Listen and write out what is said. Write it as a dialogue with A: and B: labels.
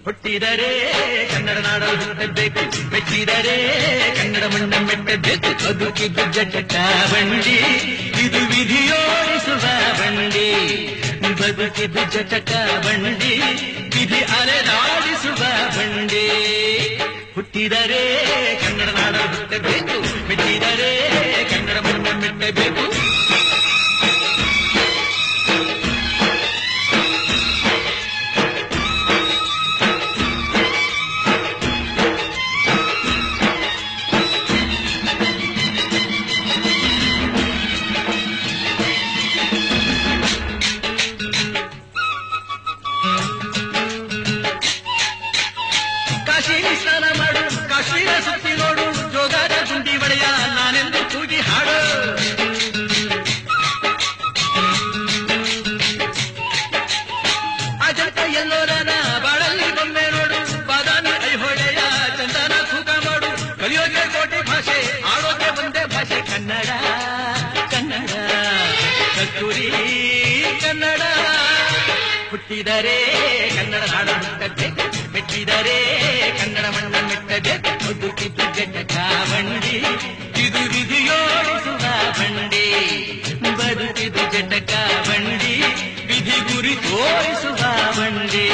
A: ಹುಟ್ಟಿದರೆ ಕನ್ನಡ ನಾಡಲು ಹುಟ್ಟಬೇಕು, ಮೆಚ್ಚಿದರೆ ಕನ್ನಡ ಮಣ್ಣ ಮೆಟ್ಟಬೇಕು. ಬದುಕಿದ್ದು ಜಟಕ ಬಂಡಿ, ಇದು ವಿಧಿಯೋಡಿಸುವ ಬಂಡಿ. ಬದುಕಿದ್ದು ಜಟಕ ಬಂಡಿ, ವಿಧಿ ಅಲೆದಾಡಿಸುವ ಬಂಡಿ. ಹುಟ್ಟಿದರೆ ಕನ್ನಡ ನಾಡಲು ಹುಟ್ಟಬೇಕು, ಮೆಚ್ಚಿದರೆ ಕನ್ನಡ ಮಣ್ಣ ಮೆಟ್ಟಬೇಕು. ಕಾಶಿ ಸ್ನಾನ ಮಾಡು, ಕಾಶ್ಮೀರ ಸುತ್ತಿ ನೋಡು, ಜೋಗಾದ ಗುಂಡಿ ಒಡೆಯ ನಾನೆಂದು ಕೂಗಿ ಹಾಡು. ಅಜಂತ ಎಲ್ಲೋರನ ಬಾಳಲ್ಲಿ ಬೊಮ್ಮೆ ನೋಡು, ಬಾದಾಮಿ ಐಹೊಳೆಯ ಚಂದನ ತೂಕ ಮಾಡು. ಕಲಿಯೋಗೆ ಕೋಟಿ ಭಾಷೆ, ಆಡೋಗೆ ಒಂದೇ ಭಾಷೆ ಕನ್ನಡ. ಕನ್ನಡ ಕಸ್ತೂರಿ ಕನ್ನಡ. ಹುಟ್ಟಿದರೆ ಕನ್ನಡ ನಾಡ ಹುಟ್ಟಬೇಕು, ಮೆಚ್ಚಿದರೆ ಕನ್ನಡ ಮಣ್ಣ ಮೆಟ್ಟಬೇಕು. ಬದುಕಿದ್ದು ಜಟಕ ಬಂಡಿ, ಇದು ವಿಧಿಯೋಡಿಸುವ ಬಂಡಿ. ಬದುಕಿದ್ದು ಜಟಕ ಬಂಡಿ, ವಿಧಿ ಗುರಿ ತೋರಿಸುವ ಬಂಡಿ.